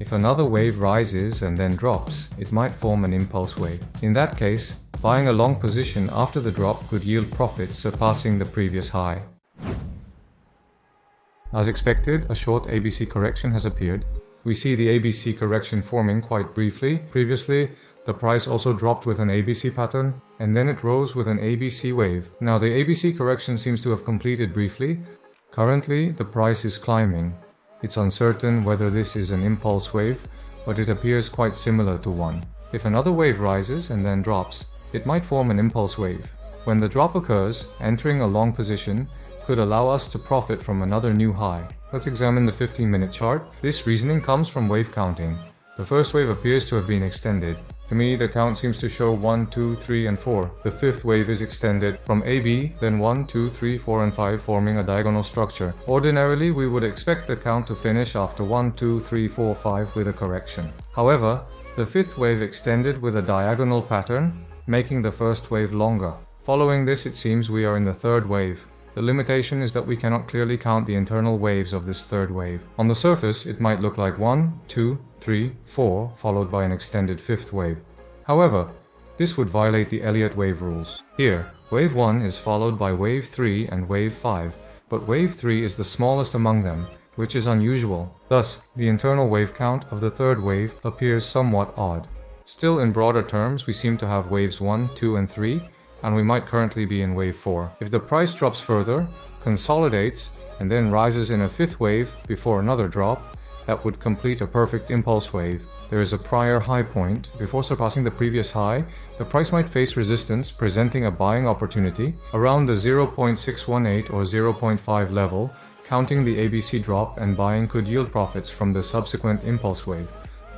If another wave rises and then drops, it might form an impulse wave. In that case, buying a long position after the drop could yield profits surpassing the previous high. As expected, a short ABC correction has appeared. We see the ABC correction forming quite briefly. Previously, the price also dropped with an ABC pattern, and then it rose with an ABC wave. Now the ABC correction seems to have completed briefly. Currently, the price is climbing. It's uncertain whether this is an impulse wave, but it appears quite similar to one. If another wave rises and then drops, it might form an impulse wave. When the drop occurs, entering a long position could allow us to profit from another new high. Let's examine the 15-minute chart. This reasoning comes from wave counting. The first wave appears to have been extended. To me, the count seems to show 1, 2, 3, and 4. The fifth wave is extended from AB, then 1, 2, 3, 4, and 5, forming a diagonal structure. Ordinarily, we would expect the count to finish after 1, 2, 3, 4, 5 with a correction. However, the fifth wave extended with a diagonal pattern, making the first wave longer. Following this, it seems we are in the third wave. The limitation is that we cannot clearly count the internal waves of this third wave. On the surface, it might look like 1, 2, 3, 4, followed by an extended fifth wave. However, this would violate the Elliott wave rules. Here, wave 1 is followed by wave 3 and wave 5, but wave 3 is the smallest among them, which is unusual. Thus, the internal wave count of the third wave appears somewhat odd. Still, in broader terms, we seem to have waves 1, 2, and 3, and we might currently be in wave 4. If the price drops further, consolidates, and then rises in a fifth wave before another drop, that would complete a perfect impulse wave. There is a prior high point. Before surpassing the previous high, the price might face resistance, presenting a buying opportunity around the 0.618 or 0.5 level. Counting the ABC drop and buying could yield profits from the subsequent impulse wave.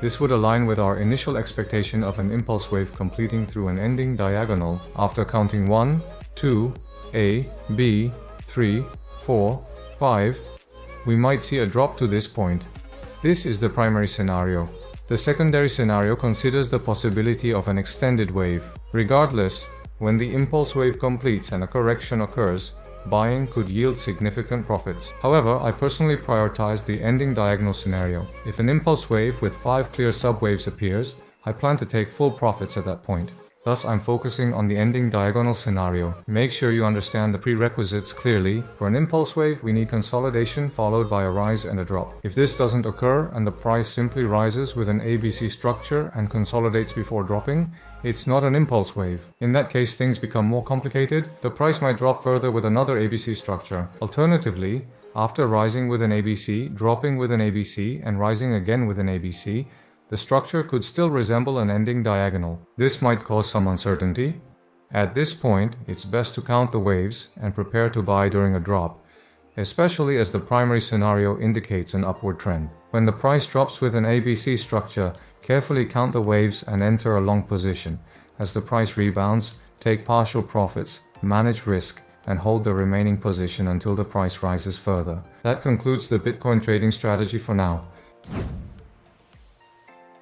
This would align with our initial expectation of an impulse wave completing through an ending diagonal after counting 1, 2, A, B, 3, 4, 5. We might see a drop to this point. This is the primary scenario. The secondary scenario considers the possibility of an extended wave. Regardless, when the impulse wave completes and a correction occurs, buying could yield significant profits. However, I personally prioritize the ending diagonal scenario. If an impulse wave with 5 clear subwaves appears, I plan to take full profits at that point. Thus, I'm focusing on the ending diagonal scenario. Make sure you understand the prerequisites clearly. For an impulse wave, we need consolidation followed by a rise and a drop. If this doesn't occur and the price simply rises with an ABC structure and consolidates before dropping, it's not an impulse wave. In that case, things become more complicated. The price might drop further with another ABC structure. Alternatively, after rising with an ABC, dropping with an ABC, and rising again with an ABC, the structure could still resemble an ending diagonal. This might cause some uncertainty. At this point, it's best to count the waves and prepare to buy during a drop, especially as the primary scenario indicates an upward trend. When the price drops with an ABC structure, carefully count the waves and enter a long position. As the price rebounds, take partial profits, manage risk, and hold the remaining position until the price rises further. That concludes the Bitcoin trading strategy for now.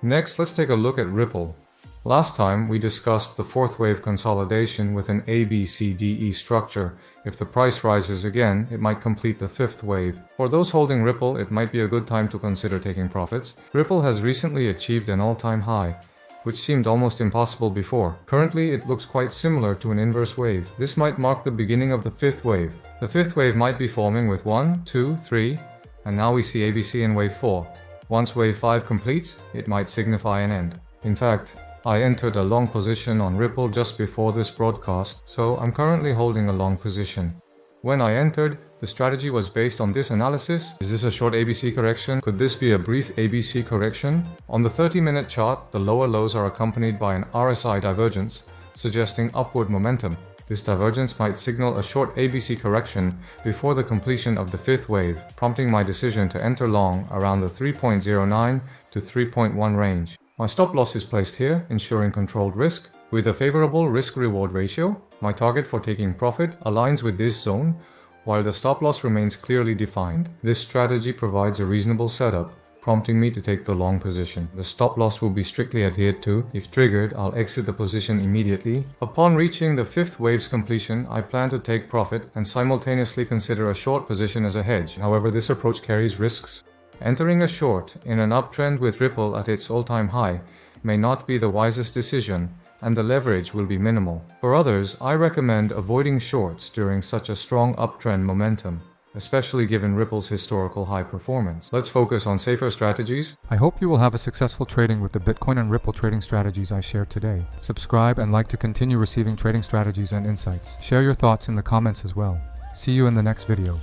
Next, let's take a look at Ripple. Last time, we discussed the fourth wave consolidation with an ABCDE structure. If the price rises again, it might complete the fifth wave. For those holding Ripple, it might be a good time to consider taking profits. Ripple has recently achieved an all-time high, which seemed almost impossible before. Currently, it looks quite similar to an inverse wave. This might mark the beginning of the fifth wave. The fifth wave might be forming with 1, 2, 3, and now we see ABC in wave 4. Once wave 5 completes, it might signify an end. In fact, I entered a long position on Ripple just before this broadcast, so I'm currently holding a long position. When I entered, the strategy was based on this analysis. Is this a short ABC correction? Could this be a brief ABC correction? On the 30-minute chart, the lower lows are accompanied by an RSI divergence, suggesting upward momentum. This divergence might signal a short ABC correction before the completion of the fifth wave, prompting my decision to enter long around the 3.09 to 3.1 range. My stop loss is placed here, ensuring controlled risk. With a favorable risk-reward ratio, my target for taking profit aligns with this zone, while the stop loss remains clearly defined. This strategy provides a reasonable setup, prompting me to take the long position. The stop loss will be strictly adhered to. If triggered, I'll exit the position immediately. Upon reaching the fifth wave's completion, I plan to take profit and simultaneously consider a short position as a hedge. However, this approach carries risks. Entering a short in an uptrend with Ripple at its all-time high may not be the wisest decision, and the leverage will be minimal. For others, I recommend avoiding shorts during such a strong uptrend momentum, especially given Ripple's historical high performance. Let's focus on safer strategies. I hope you will have a successful trading with the Bitcoin and Ripple trading strategies I shared today. Subscribe and like to continue receiving trading strategies and insights. Share your thoughts in the comments as well. See you in the next video.